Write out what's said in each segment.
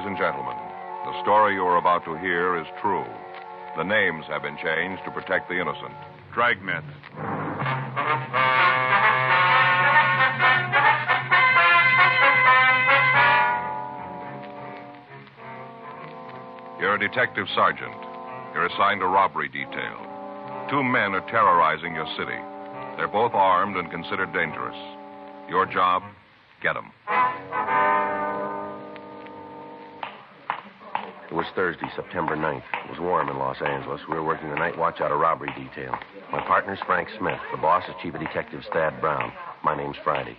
Ladies and gentlemen, the story you are about to hear is true. The names have been changed to protect the innocent. Dragnet. You're a detective sergeant. You're assigned a robbery detail. 2 men are terrorizing your city. They're both armed and considered dangerous. Your job, get them. It was Thursday, September 9th. It was warm in Los Angeles. We were working the night watch out of robbery detail. My partner's Frank Smith. The boss is Chief of Detectives Thad Brown. My name's Friday.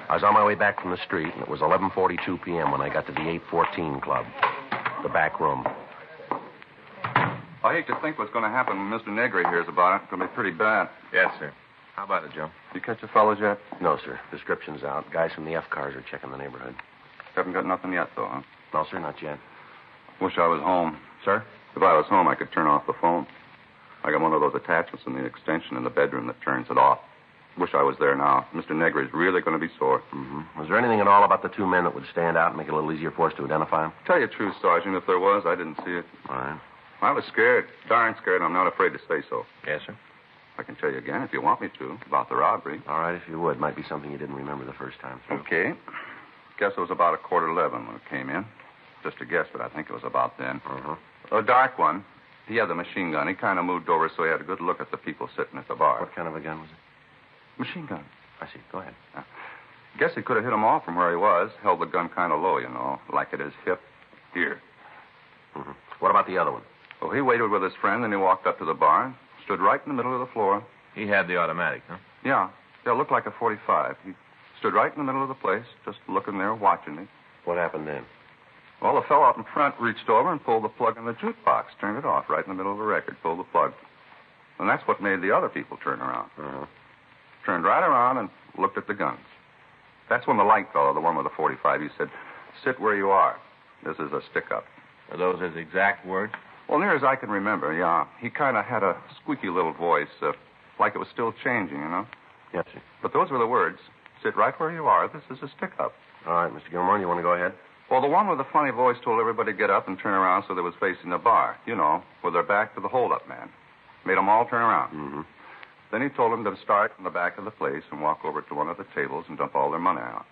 I was on my way back from the street, and it was 11:42 p.m. when I got to the 814 Club, the back room. I hate to think what's going to happen when Mr. Negri hears about it. It's going to be pretty bad. Yes, sir. How about it, Joe? You catch the fellows yet? No, sir. Description's out. Guys from the F cars are checking the neighborhood. Haven't got nothing yet, though, huh? No, sir, not yet. Wish I was home. Sir? If I was home, I could turn off the phone. I got one of those attachments in the extension in the bedroom that turns it off. Wish I was there now. Mr. Negri's really going to be sore. Mm-hmm. Was there anything at all about the 2 men that would stand out and make it a little easier for us to identify them? Tell you the truth, Sergeant, if there was, I didn't see it. All right. I was scared. Darn scared. I'm not afraid to say so. Yes, sir. I can tell you again, if you want me to, about the robbery. All right, if you would. Might be something you didn't remember the first time through. Okay. Guess it was about 11:15 when it came in. Just a guess, but I think it was about then. Uh-huh. A dark one. He had the machine gun. He kind of moved over so he had a good look at the people sitting at the bar. What kind of a gun was it? Machine gun. I see. Go ahead. Guess he could have hit him off from where he was. Held the gun kind of low, you know, like at his hip. Here. Mm-hmm. What about the other one? Well, he waited with his friend, then he walked up to the bar and stood right in the middle of the floor. He had the automatic, huh? Yeah. It looked like a .45. He stood right in the middle of the place, just looking there, watching me. What happened then? Well, the fellow out in front reached over and pulled the plug in the jukebox, turned it off right in the middle of the record, pulled the plug. And that's what made the other people turn around. Uh-huh. Turned right around and looked at the guns. That's when the light fellow, the one with the .45, he said, "Sit where you are. This is a stick-up." Are those his exact words? Well, near as I can remember, yeah. He kind of had a squeaky little voice, like it was still changing, you know. Yes, sir. But those were the words. Sit right where you are. This is a stick-up. All right, Mr. Gilmore, you want to go ahead? Well, the one with the funny voice told everybody to get up and turn around so they was facing the bar, you know, with their back to the hold-up man. Made them all turn around. Mm-hmm. Then he told them to start in the back of the place and walk over to one of the tables and dump all their money out.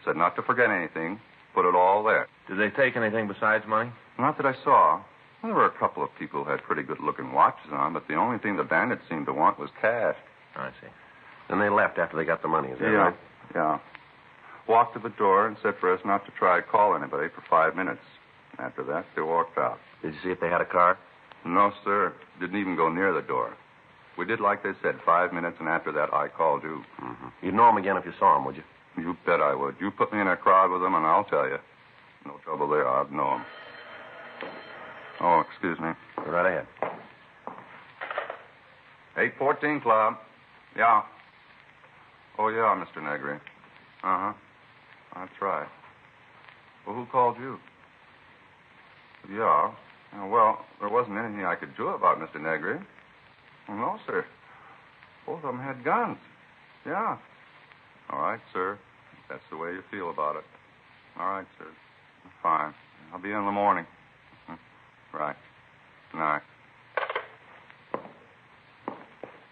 Said not to forget anything. Put it all there. Did they take anything besides money? Not that I saw. Well, there were a couple of people who had pretty good-looking watches on, but the only thing the bandits seemed to want was cash. I see. Then they left after they got the money, is that right? Yeah. Walked to the door and said for us not to try to call anybody for 5 minutes. After that, they walked out. Did you see if they had a car? No, sir. Didn't even go near the door. We did like they said, 5 minutes, and after that, I called you. Mm-hmm. You'd know them again if you saw them, would you? You bet I would. You put me in a crowd with them, and I'll tell you. No trouble there. I'd know them. Oh, excuse me. Go right ahead. 814 Club. Yeah. Oh, yeah, Mr. Negri. Uh-huh. That's right. Well, who called you? Yeah. Well, there wasn't anything I could do about Mr. Negri. Well, no, sir. Both of them had guns. Yeah. All right, sir. That's the way you feel about it. All right, sir. Fine. I'll be in the morning. Right. Good night.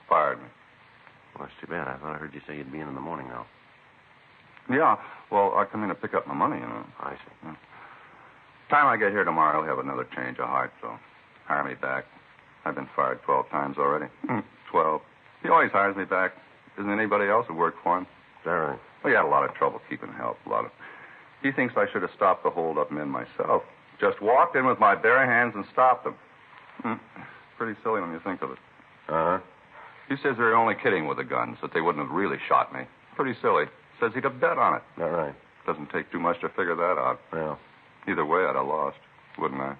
Fired me. Well, that's too bad. I thought I heard you say you'd be in the morning now. Yeah. Well, I come in to pick up my money, you know. I see. Yeah. Time I get here tomorrow, he'll have another change of heart, so hire me back. I've been fired 12 times already. 12. He always hires me back. Isn't anybody else who worked for him? Is that right? Well, he had a lot of trouble keeping help. He thinks I should have stopped the hold-up men myself. Just walked in with my bare hands and stopped them. Pretty silly when you think of it. Uh-huh. He says they're only kidding with the guns, that they wouldn't have really shot me. Pretty silly. Says he'd have bet on it. All right. Doesn't take too much to figure that out. Well. Either way, I'd have lost, wouldn't I?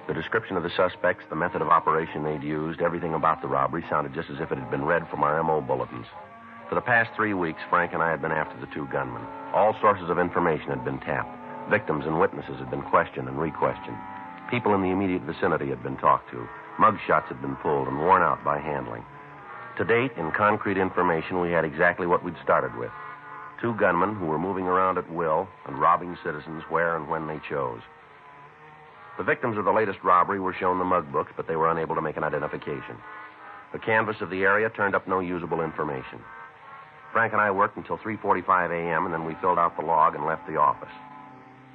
The description of the suspects, the method of operation they'd used, everything about the robbery sounded just as if it had been read from our M.O. bulletins. For the past 3 weeks, Frank and I had been after the 2 gunmen. All sources of information had been tapped. Victims and witnesses had been questioned and re-questioned. People in the immediate vicinity had been talked to. Mug shots had been pulled and worn out by handling. To date, in concrete information, we had exactly what we'd started with. 2 gunmen who were moving around at will and robbing citizens where and when they chose. The victims of the latest robbery were shown the mug books, but they were unable to make an identification. The canvass of the area turned up no usable information. Frank and I worked until 3:45 a.m., and then we filled out the log and left the office.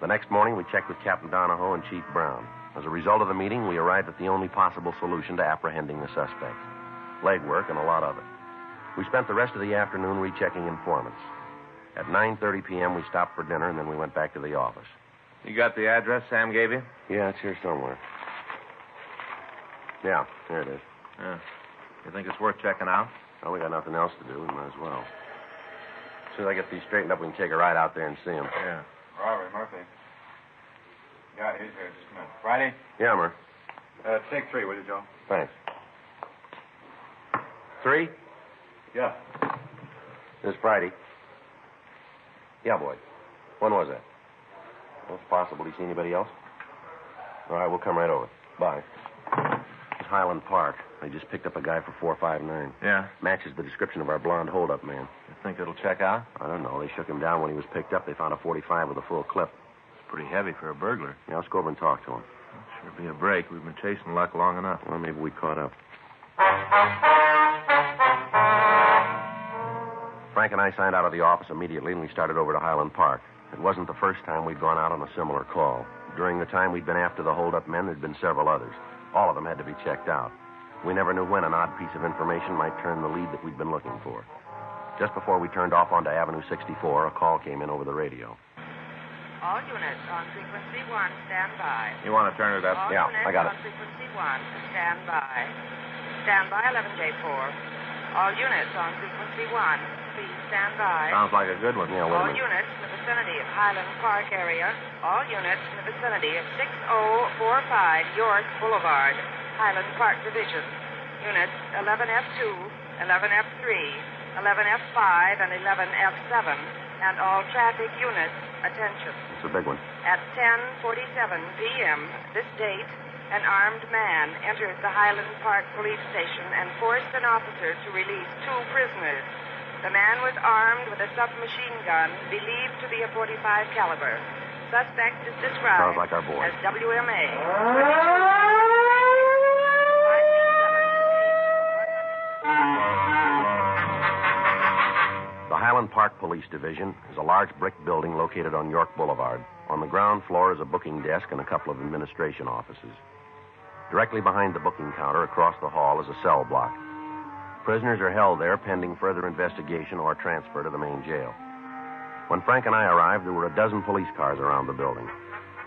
The next morning, we checked with Captain Donahoe and Chief Brown. As a result of the meeting, we arrived at the only possible solution to apprehending the suspects. Legwork and a lot of it. We spent the rest of the afternoon rechecking informants. At 9:30 p.m., we stopped for dinner, and then we went back to the office. You got the address Sam gave you? Yeah, it's here somewhere. Yeah, here it is. Yeah. You think it's worth checking out? Well, we got nothing else to do. We might as well. As soon as I get these straightened up, we can take a ride out there and see him. Yeah. Robert Murphy. Yeah, he's here. Just a minute. Friday? Yeah, Mur. Take 3, will you, Joe? Thanks. 3? Yeah. This Friday. Yeah, boy. When was that? Well, it's possible. Did you see anybody else? All right, we'll come right over. Bye. It's Highland Park. They just picked up a guy for 459. Yeah? Matches the description of our blonde hold-up man. You think it'll check out? I don't know. They shook him down when he was picked up. They found a 45 with a full clip. It's pretty heavy for a burglar. Yeah, let's go over and talk to him. Sure be a break. We've been chasing luck long enough. Well, maybe we caught up. Frank and I signed out of the office immediately, and we started over to Highland Park. It wasn't the first time we'd gone out on a similar call. During the time we'd been after the hold-up men, there'd been several others. All of them had to be checked out. We never knew when an odd piece of information might turn the lead that we'd been looking for. Just before we turned off onto Avenue 64, a call came in over the radio. All units on frequency 1, stand by. You want to turn it up? All Yeah, units I got on it. frequency 1, stand by. Stand by 11J4. All units on frequency 1, please stand by. Sounds like a good one. Yeah, wait a All minute. units in the vicinity of Highland Park area. All units in the vicinity of 6045 York Boulevard, Highland Park Division. Units 11F2, 11F3, 11F5, and 11F7. And all traffic units, attention. It's a big one. At 10:47 p.m. this date, an armed man entered the Highland Park Police Station and forced an officer to release 2 prisoners. The man was armed with a submachine gun believed to be a .45 caliber. Suspect is described Sounds like our boy. as WMA. The Highland Park Police Division is a large brick building located on York Boulevard. On the ground floor is a booking desk and a couple of administration offices. Directly behind the booking counter across the hall is a cell block. Prisoners are held there pending further investigation or transfer to the main jail. When Frank and I arrived, there were a dozen police cars around the building.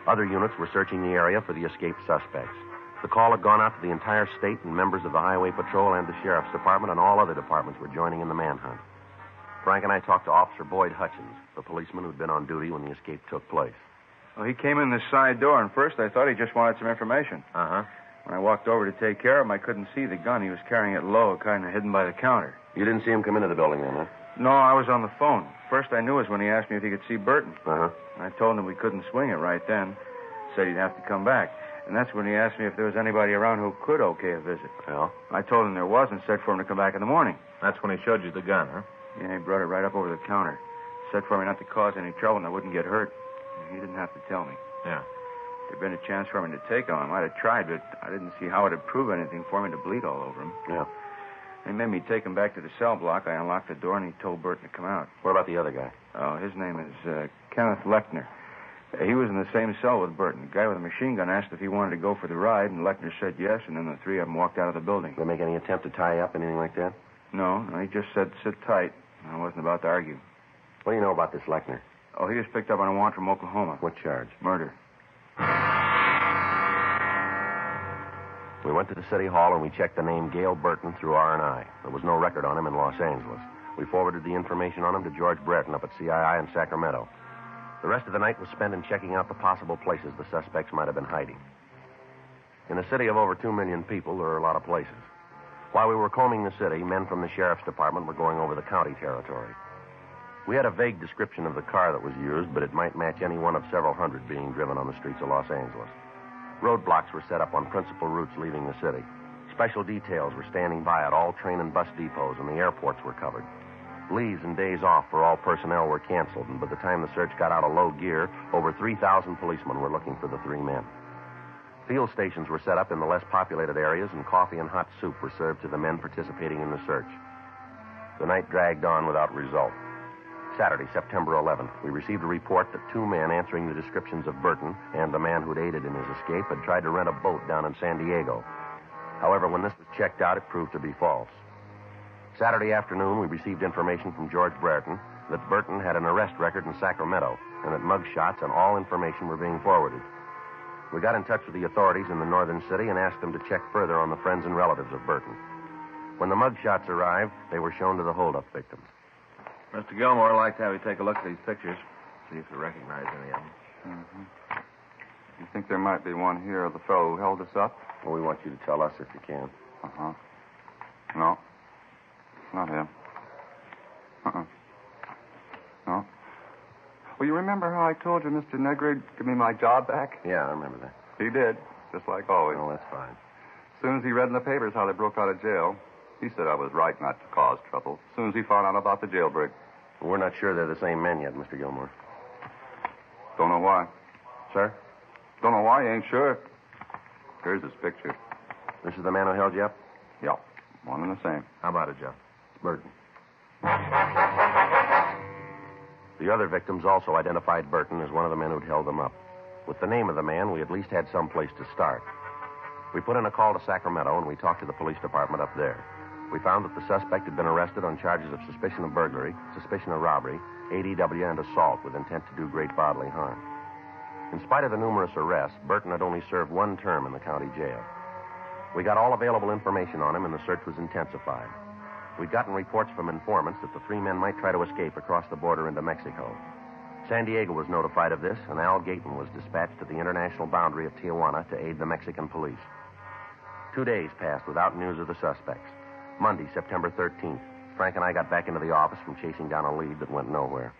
Other units were searching the area for the escaped suspects. The call had gone out to the entire state, and members of the Highway Patrol and the Sheriff's Department and all other departments were joining in the manhunt. Frank and I talked to Officer Boyd Hutchins, the policeman who'd been on duty when the escape took place. Well, he came in the side door, and first I thought he just wanted some information. Uh-huh. When I walked over to take care of him, I couldn't see the gun. He was carrying it low, kind of hidden by the counter. You didn't see him come into the building then, huh? No, I was on the phone. First I knew was when he asked me if he could see Burton. Uh-huh. I told him we couldn't swing it right then. Said he'd have to come back. And that's when he asked me if there was anybody around who could okay a visit. Well? I told him there was and said for him to come back in the morning. That's when he showed you the gun, huh? Yeah, he brought it right up over the counter. Said for me not to cause any trouble and I wouldn't get hurt. He didn't have to tell me. Yeah. If there'd been a chance for me to take him, I might have tried, but I didn't see how it'd prove anything for me to bleed all over him. Yeah. He made me take him back to the cell block. I unlocked the door and he told Burton to come out. What about the other guy? Oh, his name is Kenneth Lechner. He was in the same cell with Burton. The guy with the machine gun asked if he wanted to go for the ride, and Lechner said yes, and then the 3 of them walked out of the building. Did they make any attempt to tie you up, anything like that? No, he just said sit tight. I wasn't about to argue. What do you know about this Lechner? Oh, he was picked up on a warrant from Oklahoma. What charge? Murder. We went to the city hall and we checked the name Gail Burton through R&I. There was no record on him in Los Angeles. We forwarded the information on him to George Breton up at CII in Sacramento. The rest of the night was spent in checking out the possible places the suspects might have been hiding. In a city of over 2 million people, there are a lot of places. While we were combing the city, men from the Sheriff's Department were going over the county territory. We had a vague description of the car that was used, but it might match any one of several hundred being driven on the streets of Los Angeles. Roadblocks were set up on principal routes leaving the city. Special details were standing by at all train and bus depots, and the airports were covered. Leaves and days off for all personnel were canceled, and by the time the search got out of low gear, over 3,000 policemen were looking for the three men. Field stations were set up in the less populated areas, and coffee and hot soup were served to the men participating in the search. The night dragged on without result. Saturday, September 11th, we received a report that two men answering the descriptions of Burton and the man who'd aided in his escape had tried to rent a boat down in San Diego. However, when this was checked out, it proved to be false. Saturday afternoon, we received information from George Brereton that Burton had an arrest record in Sacramento and that mug shots and all information were being forwarded. We got in touch with the authorities in the northern city and asked them to check further on the friends and relatives of Burton. When the mug shots arrived, they were shown to the holdup victims. Mr. Gilmore, I'd like to have you take a look at these pictures, see if you recognize any of them. Mm-hmm. You think there might be one here of the fellow who held us up? Well, we want you to tell us if you can. Uh-huh. No. Not him. Uh-uh. No. Well, you remember how I told you Mr. Negri give me my job back? Yeah, I remember that. He did, just like always. Oh, that's fine. As soon as he read in the papers how they broke out of jail, he said I was right not to cause trouble. As soon as he found out about the jailbreak. We're not sure they're the same men yet, Mr. Gilmore. Don't know why. Sir? Don't know why, you ain't sure. Here's his picture. This is the man who held you up? Yeah, one and the same. How about it, Joe? Burton. The other victims also identified Burton as one of the men who'd held them up. With the name of the man, we at least had some place to start. We put in a call to Sacramento, and we talked to the police department up there. We found that the suspect had been arrested on charges of suspicion of burglary, suspicion of robbery, ADW, and assault with intent to do great bodily harm. In spite of the numerous arrests, Burton had only served one term in the county jail. We got all available information on him, and the search was intensified. We'd gotten reports from informants that the three men might try to escape across the border into Mexico. San Diego was notified of this, and Al Gayton was dispatched to the international boundary of Tijuana to aid the Mexican police. 2 days passed without news of the suspects. Monday, September 13th, Frank and I got back into the office from chasing down a lead that went nowhere.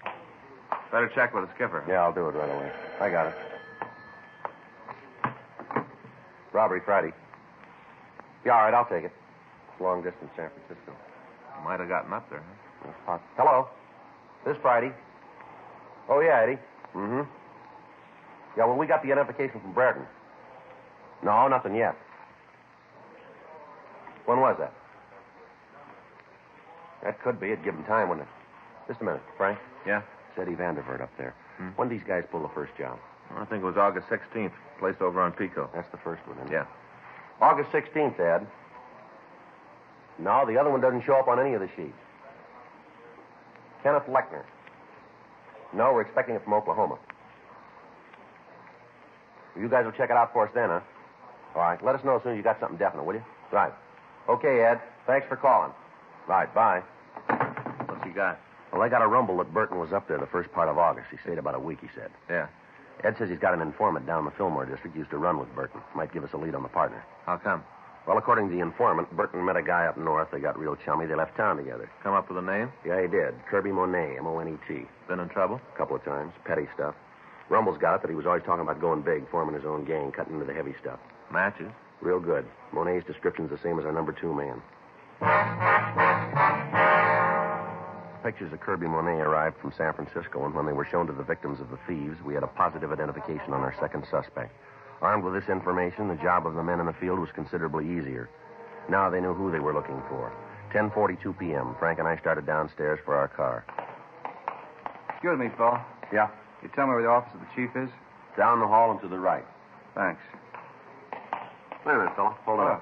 Better check with the skipper. Yeah, I'll do it right away. I got it. Robbery Friday. Yeah, all right, I'll take it. Long distance San Francisco. Might have gotten up there, huh? Hello. This Friday. Oh, yeah, Eddie. Mm-hmm. Yeah, well, we got the identification from Brereton. No, nothing yet. When was that? That could be. It'd give him time, wouldn't it? Just a minute, Frank. Yeah? It's Eddie Vandervert up there. When did these guys pull the first job? I think it was August 16th. Place over on Pico. That's the first one, isn't it? Yeah. August 16th, Ed. No, the other one doesn't show up on any of the sheets. Kenneth Lechner. No, we're expecting it from Oklahoma. You guys will check it out for us then, huh? All right. Let us know as soon as you got something definite, will you? Right. Okay, Ed. Thanks for calling. Right. Bye. What's he got? Well, I got a rumble that Burton was up there the first part of August. He stayed about a week, he said. Yeah. Ed says he's got an informant down in the Fillmore district used to run with Burton. Might give us a lead on the partner. How come? Well, according to the informant, Burton met a guy up north. They got real chummy. They left town together. Come up with a name? Yeah, he did. Kirby Monet, M-O-N-E-T. Been in trouble? A couple of times. Petty stuff. Rumble's got it that he was always talking about going big, forming his own gang, cutting into the heavy stuff. Matches? Real good. Monet's description's the same as our number 2 man. Pictures of Kirby Monet arrived from San Francisco, and when they were shown to the victims of the thieves, we had a positive identification on our second suspect. Armed with this information, the job of the men in the field was considerably easier. Now they knew who they were looking for. 10:42 p.m., Frank and I started downstairs for our car. Excuse me, Paul. Yeah? You tell me where the office of the chief is? Down the hall and to the right. Thanks. Wait a minute, fella. Hold on.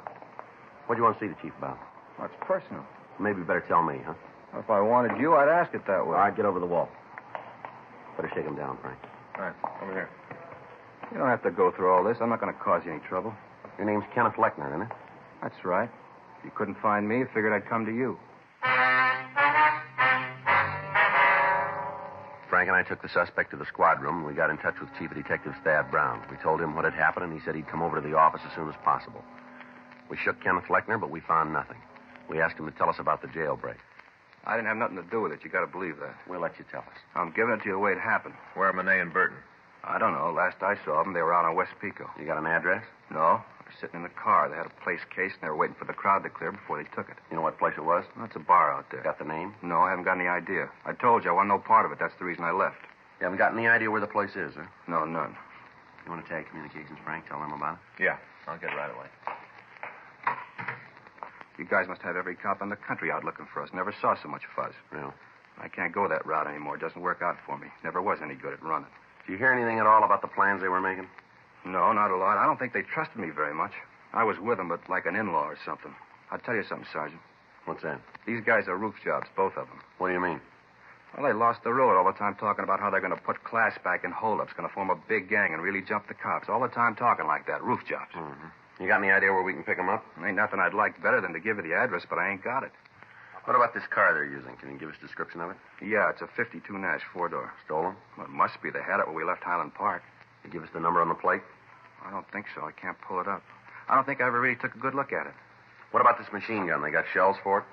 What do you want to see the chief about? That's personal. Maybe you better tell me, huh? If I wanted you, I'd ask it that way. All right, get over the wall. Better shake him down, Frank. All right, over here. You don't have to go through all this. I'm not going to cause you any trouble. Your name's Kenneth Lechner, isn't it? That's right. If you couldn't find me, I figured I'd come to you. Frank and I took the suspect to the squad room, and we got in touch with Chief Detective Thad Brown. We told him what had happened, and he said he'd come over to the office as soon as possible. We shook Kenneth Lechner, but we found nothing. We asked him to tell us about the jailbreak. I didn't have nothing to do with it. You got to believe that. We'll let you tell us. I'm giving it to you the way it happened. Where are Monet and Burton? I don't know. Last I saw them, they were out on West Pico. You got an address? No. They're sitting in the car. They had a place case, and they were waiting for the crowd to clear before they took it. You know what place it was? Well, it's a bar out there. Got the name? No, I haven't got any idea. I told you I want no part of it. That's the reason I left. You haven't got any idea where the place is, huh? No, none. You want to tag communications, Frank? Tell them about it? Yeah, I'll get right away. You guys must have every cop in the country out looking for us. Never saw so much fuzz. Yeah. I can't go that route anymore. It doesn't work out for me. Never was any good at running. Did you hear anything at all about the plans they were making? No, not a lot. I don't think they trusted me very much. I was with them, but like an in-law or something. I'll tell you something, Sergeant. What's that? These guys are roof jobs, both of them. What do you mean? Well, they lost the road all the time talking about how they're going to put class back in holdups, going to form a big gang and really jump the cops. All the time talking like that. Roof jobs. Mm-hmm. You got any idea where we can pick them up? Ain't nothing I'd like better than to give you the address, but I ain't got it. What about this car they're using? Can you give us a description of it? Yeah, it's a 52 Nash, 4-door. Stolen? Well, it must be. They had it when we left Highland Park. You give us the number on the plate? I don't think so. I can't pull it up. I don't think I ever really took a good look at it. What about this machine gun? They got shells for it?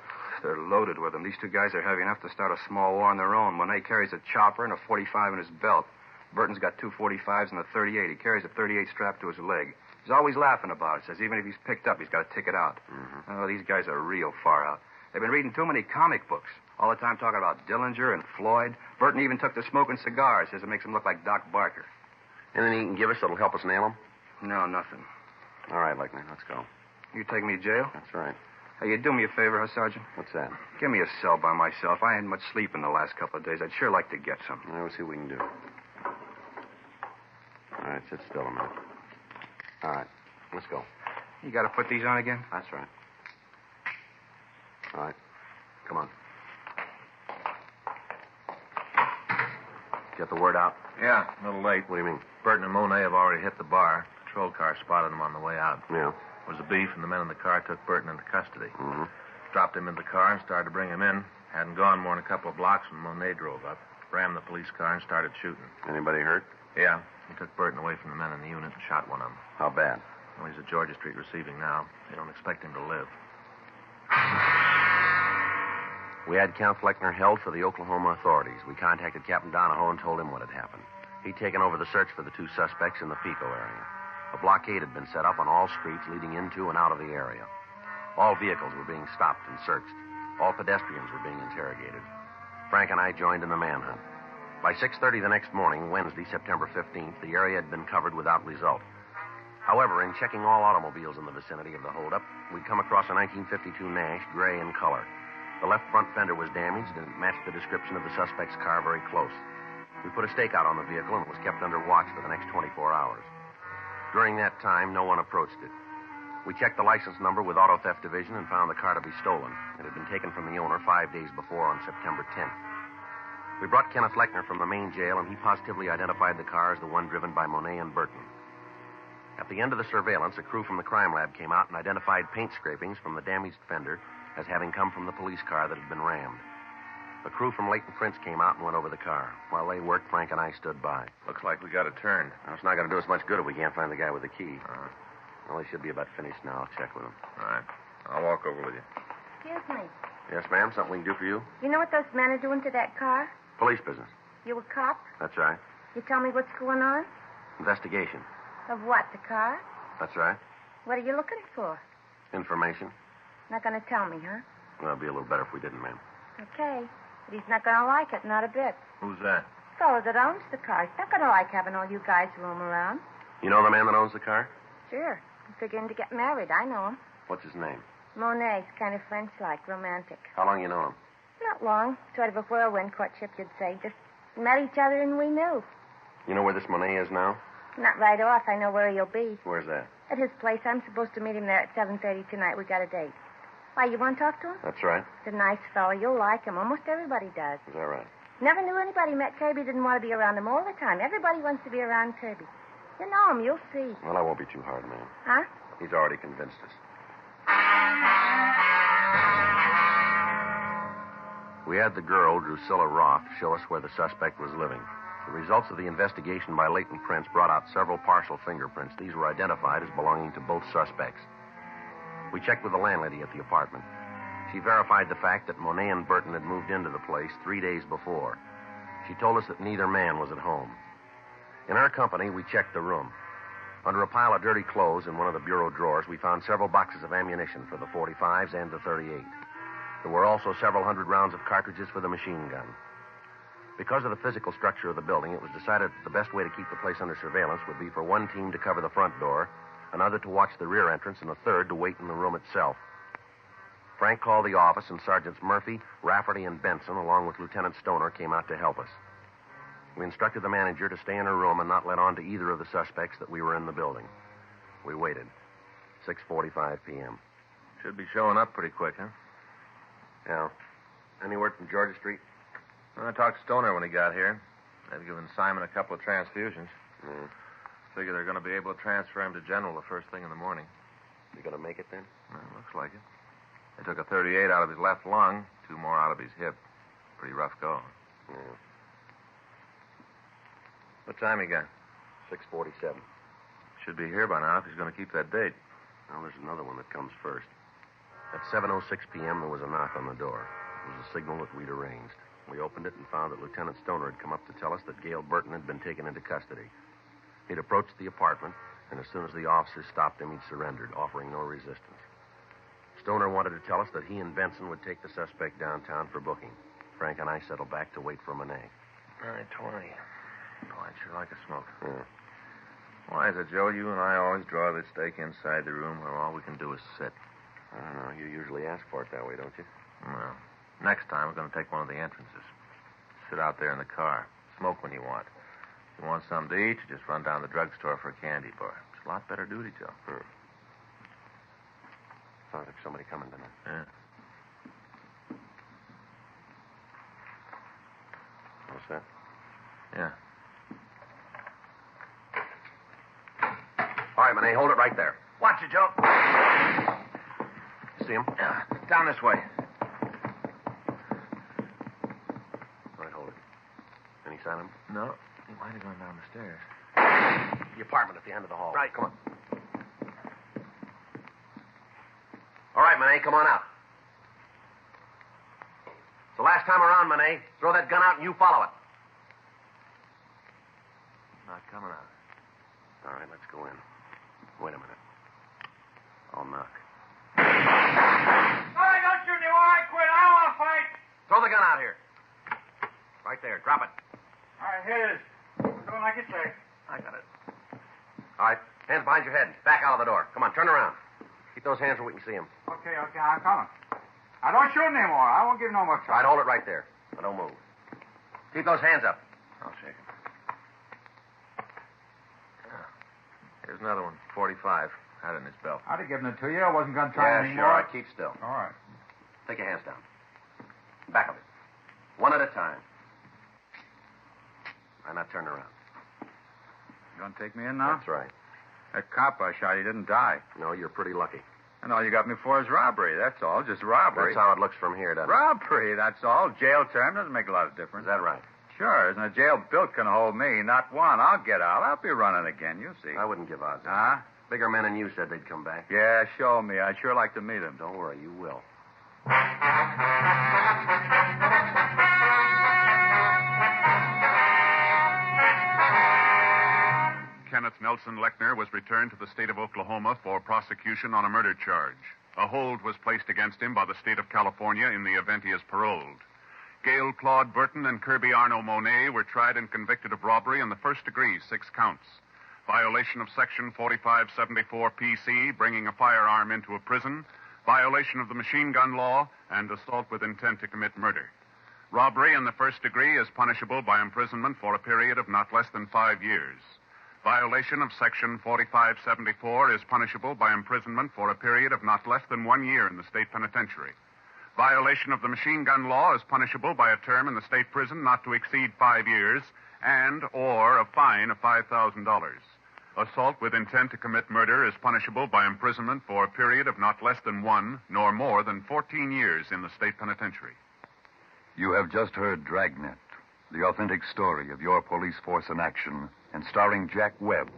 They're loaded with them. These two guys are heavy enough to start a small war on their own. Monet carries a chopper and a 45 in his belt. Burton's got two 45s and a 38. He carries a 38 strapped to his leg. He's always laughing about it. Says even if he's picked up, he's got to ticket out. Mm-hmm. Oh, these guys are real far out. They've been reading too many comic books. All the time talking about Dillinger and Floyd. Burton even took to smoking cigars. Says it makes him look like Doc Barker. Anything you can give us that'll help us nail them? No, nothing. All right, Lechner, let's go. You take me to jail? That's right. Hey, you do me a favor, huh, Sergeant? What's that? Give me a cell by myself. I hadn't much sleep in the last couple of days. I'd sure like to get some. All right, we'll see what we can do. All right, sit still a minute. All right, let's go. You got to put these on again? That's right. All right, come on. Get the word out? Yeah, a little late. What do you mean? Burton and Monet have already hit the bar. Patrol car spotted them on the way out. Yeah. It was a beef, and the men in the car took Burton into custody. Mm-hmm. Dropped him in the car and started to bring him in. Hadn't gone more than a couple of blocks when Monet drove up, rammed the police car, and started shooting. Anybody hurt? Yeah. He took Burton away from the men in the unit and shot one of them. How bad? Well, he's at Georgia Street receiving now. They don't expect him to live. We had Count Fleckner held for the Oklahoma authorities. We contacted Captain Donahoe and told him what had happened. He'd taken over the search for the two suspects in the Pico area. A blockade had been set up on all streets leading into and out of the area. All vehicles were being stopped and searched. All pedestrians were being interrogated. Frank and I joined in the manhunt. By 6:30 the next morning, Wednesday, September 15th, the area had been covered without result. However, in checking all automobiles in the vicinity of the holdup, we'd come across a 1952 Nash, gray in color. The left front fender was damaged, and it matched the description of the suspect's car very close. We put a stakeout on the vehicle, and it was kept under watch for the next 24 hours. During that time, no one approached it. We checked the license number with Auto Theft Division and found the car to be stolen. It had been taken from the owner 5 days before on September 10th. We brought Kenneth Lechner from the main jail, and he positively identified the car as the one driven by Monet and Burton. At the end of the surveillance, a crew from the crime lab came out and identified paint scrapings from the damaged fender as having come from the police car that had been rammed. A crew from Leighton Prince came out and went over the car. While they worked, Frank and I stood by. Looks like we got it turned. Now, it's not going to do us much good if we can't find the guy with the key. Well, he should be about finished now. I'll check with him. All right. I'll walk over with you. Excuse me. Yes, ma'am? Something we can do for you? You know what those men are doing to that car? Police business. You a cop? That's right. You tell me what's going on? Investigation. Of what, the car? That's right. What are you looking for? Information. Not going to tell me, huh? Well, it'd be a little better if we didn't, ma'am. Okay. But he's not going to like it, not a bit. Who's that? The fellow that owns the car. He's not going to like having all you guys roam around. You know the man that owns the car? Sure. I'm figuring to get married. I know him. What's his name? Monet's kind of French-like, romantic. How long you know him? Not long. Sort of a whirlwind courtship, you'd say. Just met each other and we knew. You know where this Monet is now? Not right off. I know where he'll be. Where's that? At his place. I'm supposed to meet him there at 7:30 tonight. We got a date. Why, you want to talk to him? That's right. He's a nice fellow. You'll like him. Almost everybody does. Is that right? Never knew anybody met Kirby didn't want to be around him all the time. Everybody wants to be around Kirby. You know him. You'll see. Well, I won't be too hard, ma'am. Huh? He's already convinced us. We had the girl, Drusilla Roth, show us where the suspect was living. The results of the investigation by Leighton Prince brought out several partial fingerprints. These were identified as belonging to both suspects. We checked with the landlady at the apartment. She verified the fact that Monet and Burton had moved into the place 3 days before. She told us that neither man was at home. In our company, we checked the room. Under a pile of dirty clothes in one of the bureau drawers, we found several boxes of ammunition for the 45s and the 38. There were also several hundred rounds of cartridges for the machine gun. Because of the physical structure of the building, it was decided that the best way to keep the place under surveillance would be for one team to cover the front door, another to watch the rear entrance, and a third to wait in the room itself. Frank called the office, and Sergeants Murphy, Rafferty, and Benson, along with Lieutenant Stoner, came out to help us. We instructed the manager to stay in her room and not let on to either of the suspects that we were in the building. We waited. 6:45 p.m. Should be showing up pretty quick, huh? Yeah. Any word from Georgia Street? Well, I talked to Stoner when he got here. They've given Simon a couple of transfusions. Figure they're going to be able to transfer him to General the first thing in the morning. You going to make it then? Well, looks like it. They took a 38 out of his left lung, 2 more out of his hip. Pretty rough go. Yeah. What time he got? 6:47. Should be here by now if he's going to keep that date. Now, there's another one that comes first. At 7:06 p.m., there was a knock on the door. It was a signal that we'd arranged. We opened it and found that Lieutenant Stoner had come up to tell us that Gail Burton had been taken into custody. He'd approached the apartment, and as soon as the officers stopped him, he'd surrendered, offering no resistance. Stoner wanted to tell us that he and Benson would take the suspect downtown for booking. Frank and I settled back to wait for Monet. 9:20. Oh, I'd sure like a smoke. Yeah. Why is it, Joe, you and I always draw this stake inside the room where all we can do is sit? I don't know. You usually ask for it that way, don't you? Well, next time we're going to take one of the entrances. Sit out there in the car. Smoke when you want. If you want something to eat, you just run down to the drugstore for a candy bar. It's a lot better duty, Joe. Sounds like somebody coming tonight. Yeah. What's that? Yeah. All right, Monet, hold it right there. Watch it, Joe. See him? Yeah. Down this way. All right, hold it. Any sign of him? No. He might have gone down the stairs. The apartment at the end of the hall. Right. Come on. All right, Monet, come on out. It's the last time around, Monet. Throw that gun out and you follow it. Not coming out. All right, let's go in. Wait a minute. I'll knock. All right, don't shoot me. All right, quit. I don't want to fight. Throw the gun out here. Right there. Drop it. All right, here it is. Doing like you say. I got it. All right, hands behind your head. Back out of the door. Come on, turn around. Keep those hands where we can see them. Okay, I'm coming. I don't shoot anymore. I won't give no more All right, trouble. hold it right there. Now, don't move. Keep those hands up. I'll shake him. Here's another one. 45. Had it in his belt. I'd have given it to you. I wasn't going to try Yeah, anymore. sure. All right, keep still. All right. Take your hands down. Back of it. One at a time. All right, now turn around. You going to take me in now? That's right. That cop I shot, he didn't die. No, you're pretty lucky. And all you got me for is robbery. That's all. Just robbery. That's how it looks from here, doesn't it? Robbery, that's all. Jail term doesn't make a lot of difference. Is that right? Sure. Isn't a jail built can hold me? Not one. I'll get out. I'll be running again. You see. I wouldn't give odds. Huh? Bigger men than you said they'd come back. Yeah, show me. I'd sure like to meet him. Don't worry, you will. Kenneth Nelson Lechner was returned to the state of Oklahoma for prosecution on a murder charge. A hold was placed against him by the state of California in the event he is paroled. Gail Claude Burton and Kirby Arno Monet were tried and convicted of robbery in the first degree, 6 counts. Violation of Section 4574 PC, bringing a firearm into a prison, violation of the machine gun law, and assault with intent to commit murder. Robbery in the first degree is punishable by imprisonment for a period of not less than 5 years. Violation of Section 4574 is punishable by imprisonment for a period of not less than 1 year in the state penitentiary. Violation of the machine gun law is punishable by a term in the state prison not to exceed 5 years and or a fine of $5,000. Assault with intent to commit murder is punishable by imprisonment for a period of not less than 1 nor more than 14 years in the state penitentiary. You have just heard Dragnet, the authentic story of your police force in action, and starring Jack Webb,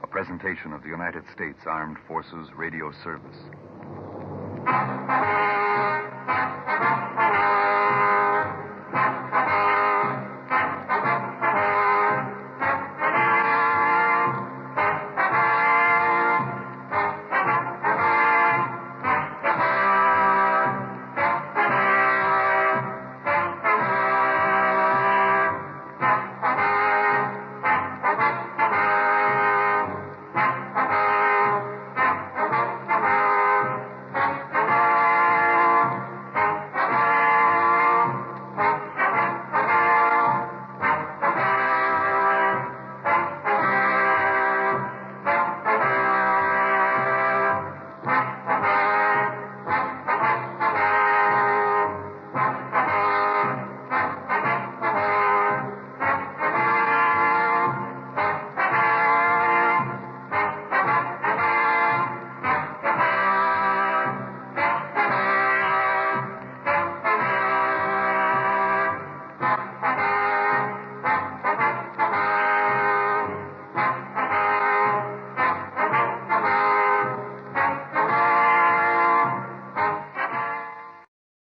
a presentation of the United States Armed Forces Radio Service.